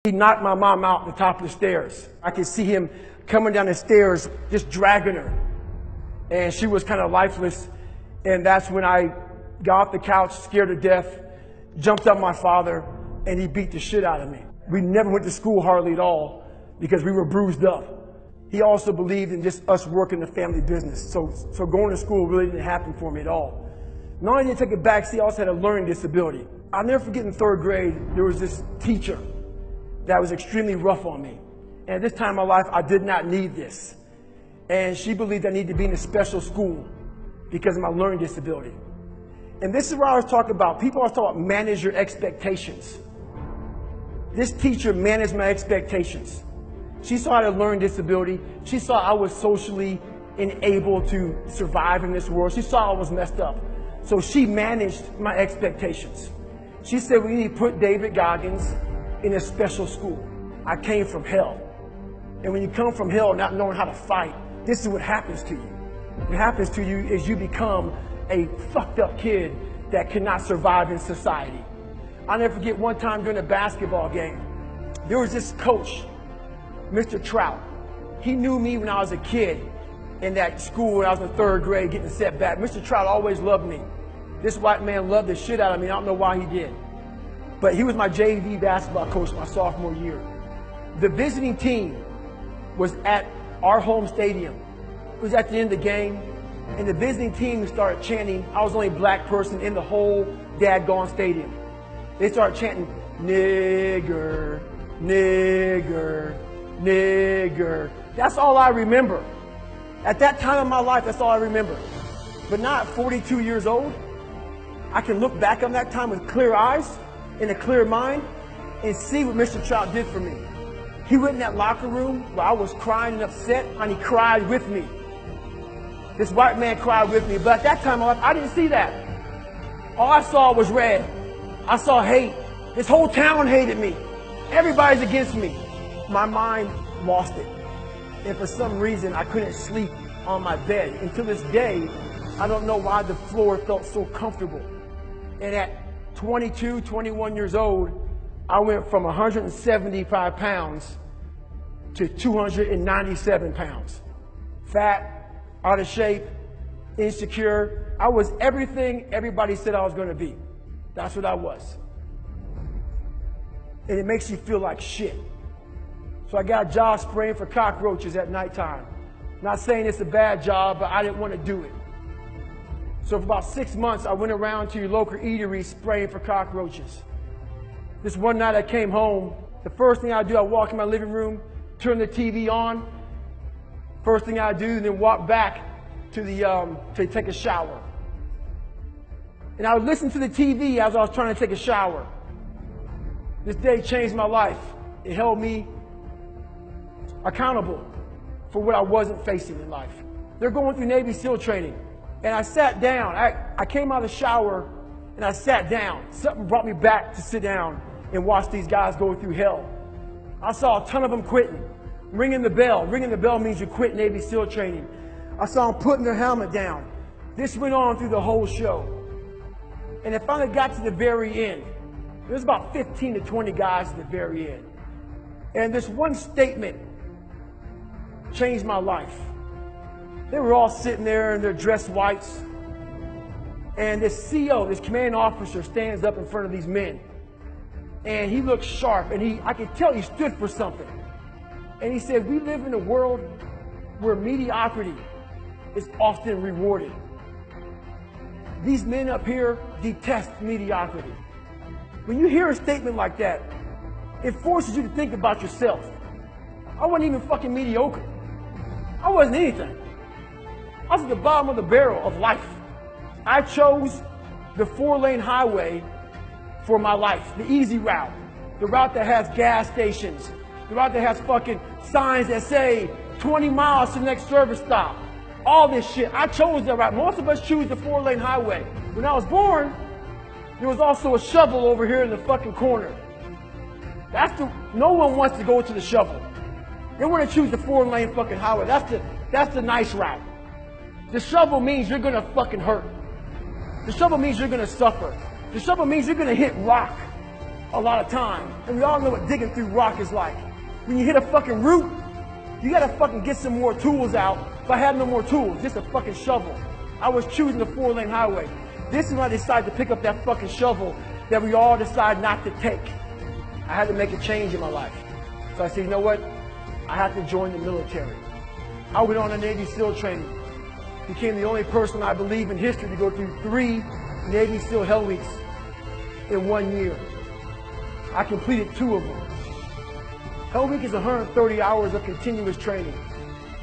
He knocked my mom out the top of the stairs. I could see him coming down the stairs, just dragging her. And she was kind of lifeless. And that's when I got off the couch, scared to death, jumped up my father, and he beat the shit out of me. We never went to school hardly at all because we were bruised up. He also believed in just us working the family business. So going to school really didn't happen for me at all. Not only did I take a backseat, I also had a learning disability. I'll never forget in third grade, there was this teacher that was extremely rough on me. And at this time in my life, I did not need this. And she believed I needed to be in a special school because of my learning disability. And this is what I was talking about. People always talk about manage your expectations. This teacher managed my expectations. She saw I had a learning disability. She saw I was socially unable to survive in this world. She saw I was messed up. So she managed my expectations. She said, we need to put David Goggins in a special school. I came from hell. And when you come from hell not knowing how to fight, this is what happens to you. What happens to you is you become a fucked up kid that cannot survive in society. I'll never forget one time during a basketball game, there was this coach, Mr. Trout. He knew me when I was a kid in that school when I was in third grade getting set back. Mr. Trout always loved me. This white man loved the shit out of me. I don't know why he did. But he was my JV basketball coach my sophomore year. The visiting team was at our home stadium. It was at the end of the game, and the visiting team started chanting. I was the only black person in the whole daggone stadium. They started chanting, nigger, nigger, nigger. That's all I remember. At that time in my life, that's all I remember. But now at 42 years old, I can look back on that time with clear eyes and a clear mind and see what Mr. Trout did for me. He went in that locker room where I was crying and upset, and he cried with me. This white man cried with me, but at that time in my life, I didn't see that. All I saw was red. I saw hate. This whole town hated me. Everybody's against me. My mind lost it. And for some reason, I couldn't sleep on my bed. Until this day, I don't know why the floor felt so comfortable. And at 22, 21 years old, I went from 175 pounds to 297 pounds. Fat, out of shape, insecure. I was everything everybody said I was going to be. That's what I was. And it makes you feel like shit. So I got a job spraying for cockroaches at nighttime. Not saying it's a bad job, but I didn't want to do it. So for about 6 months, I went around to your local eatery spraying for cockroaches. This one night I came home, the first thing I do, I walk in my living room, turn the TV on. First thing I do, and then walk back to to take a shower. And I would listen to the TV as I was trying to take a shower. This day changed my life. It held me accountable for what I wasn't facing in life. They're going through Navy SEAL training. And I sat down. I came out of the shower and I sat down. Something brought me back to sit down and watch these guys go through hell. I saw a ton of them quitting, ringing the bell. Ringing the bell means you quit Navy SEAL training. I saw them putting their helmet down. This went on through the whole show. And it finally got to the very end. There was about 15 to 20 guys at the very end. And this one statement changed my life. They were all sitting there in their dress whites. And this CO, this commanding officer, stands up in front of these men. And he looks sharp, and I could tell he stood for something. And he said, we live in a world where mediocrity is often rewarded. These men up here detest mediocrity. When you hear a statement like that, it forces you to think about yourself. I wasn't even fucking mediocre. I wasn't anything. I was at the bottom of the barrel of life. I chose the 4-lane highway for my life, the easy route, the route that has gas stations, the route that has fucking signs that say 20 miles to the next service stop. All this shit. I chose that route. Most of us choose the 4-lane highway. When I was born, there was also a shovel over here in the fucking corner. No one wants to go to the shovel. They want to choose the 4-lane fucking highway. That's the nice route. The shovel means you're gonna fucking hurt. The shovel means you're gonna suffer. The shovel means you're gonna hit rock. a lot of time. And we all know what digging through rock is like. When you hit a fucking root, you gotta fucking get some more tools out. If I had no more tools, just a fucking shovel. I was choosing the 4-lane highway. This is when I decided to pick up that fucking shovel that we all decide not to take. I had to make a change in my life. So I said, you know what? I have to join the military. I went on a Navy SEAL training. Became the only person I believe in history to go through 3 Navy SEAL Hell Weeks in 1 year. I completed 2 of them. Hell Week is 130 hours of continuous training.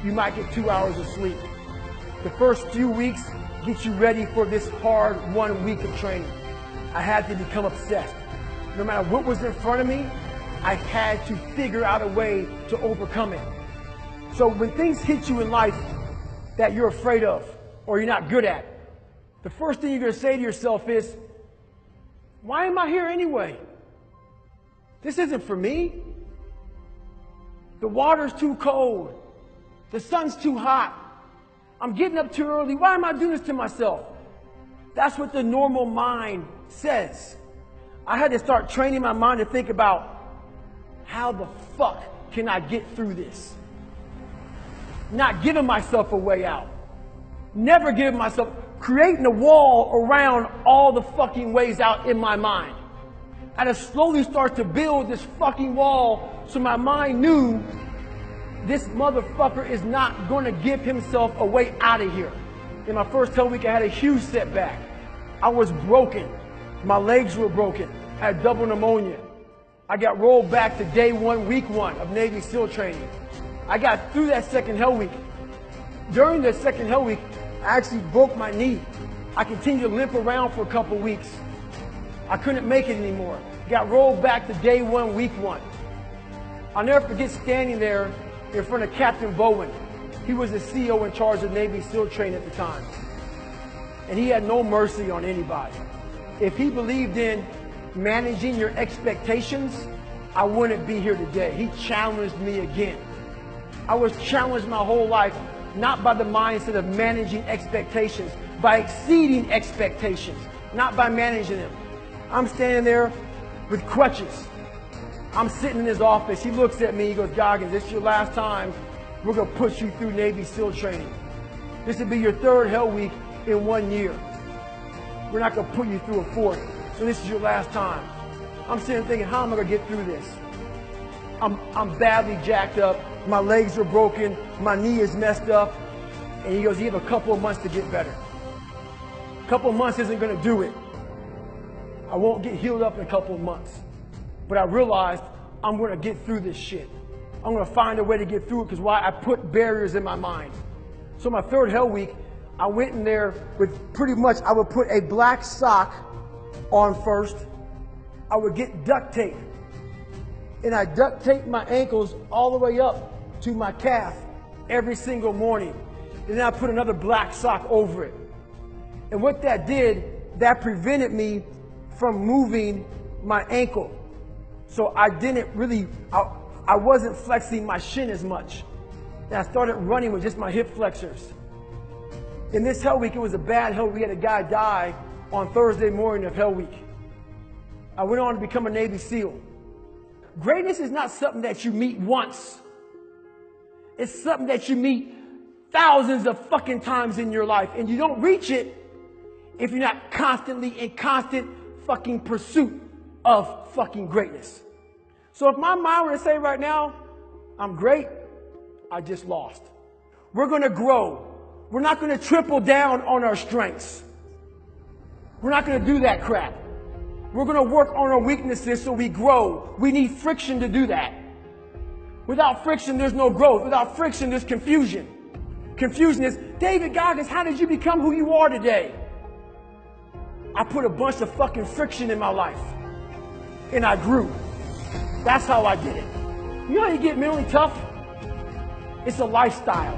You might get 2 hours of sleep. The first few weeks get you ready for this hard 1 week of training. I had to become obsessed. No matter what was in front of me, I had to figure out a way to overcome it. So when things hit you in life that you're afraid of or you're not good at, the first thing you're going to say to yourself is, why am I here anyway? This isn't for me. The water's too cold. The sun's too hot. I'm getting up too early. Why am I doing this to myself? That's what the normal mind says. I had to start training my mind to think about, how the fuck can I get through this? Not giving myself a way out. Never giving myself, creating a wall around all the fucking ways out in my mind. I had to slowly start to build this fucking wall so my mind knew this motherfucker is not going to give himself a way out of here. In my first Hell Week, I had a huge setback. I was broken. My legs were broken. I had double pneumonia. I got rolled back to day 1, week 1 of Navy SEAL training. I got through that second Hell Week. During the second Hell Week, I actually broke my knee. I continued to limp around for a couple weeks. I couldn't make it anymore. Got rolled back to day 1, week 1. I'll never forget standing there in front of Captain Bowen. He was the CEO in charge of Navy SEAL training at the time. And he had no mercy on anybody. If he believed in managing your expectations, I wouldn't be here today. He challenged me again. I was challenged my whole life, not by the mindset of managing expectations, by exceeding expectations, not by managing them. I'm standing there with crutches. I'm sitting in his office. He looks at me. He goes, Goggins, this is your last time. We're going to push you through Navy SEAL training. This will be your 3rd Hell Week in 1 year. We're not going to put you through a 4th. So this is your last time. I'm sitting thinking, how am I going to get through this? I'm badly jacked up. My legs are broken. My knee is messed up. And he goes, you have a couple of months to get better. A couple of months isn't going to do it. I won't get healed up in a couple of months. But I realized I'm going to get through this shit. I'm going to find a way to get through it because why? I put barriers in my mind. So my 3rd Hell Week, I went in there with pretty much, I would put a black sock on first. I would get duct tape. And I duct taped my ankles all the way up to my calf every single morning. And then I put another black sock over it. And what that did, that prevented me from moving my ankle. So I didn't really, I wasn't flexing my shin as much. And I started running with just my hip flexors. In this Hell Week, it was a bad Hell Week. We had a guy die on Thursday morning of Hell Week. I went on to become a Navy SEAL. Greatness is not something that you meet once. It's something that you meet thousands of fucking times in your life. And you don't reach it if you're not constantly in constant fucking pursuit of fucking greatness. So if my mind were to say right now, I'm great, I just lost. We're going to grow. We're not going to triple down on our strengths. We're not going to do that crap. We're going to work on our weaknesses so we grow. We need friction to do that. Without friction, there's no growth. Without friction, there's confusion. Confusion is, David Goggins, how did you become who you are today? I put a bunch of fucking friction in my life. And I grew. That's how I did it. You know how you get mentally tough? It's a lifestyle.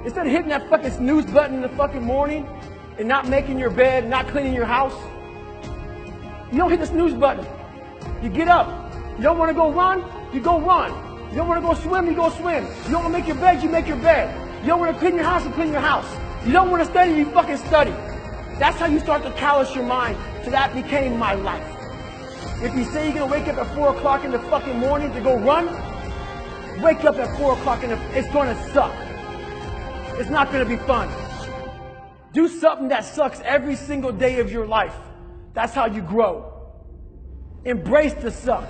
Instead of hitting that fucking snooze button in the fucking morning and not making your bed, not cleaning your house, you don't hit the snooze button. You get up. You don't want to go run, you go run. You don't want to go swim, you go swim. You don't want to make your bed, you make your bed. You don't want to clean your house, you clean your house. You don't want to study, you fucking study. That's how you start to callous your mind. So that became my life. If you say you're gonna wake up at 4 o'clock in the fucking morning to go run, wake up at 4 o'clock it's gonna suck. It's not gonna be fun. Do something that sucks every single day of your life. That's how you grow. Embrace the suck.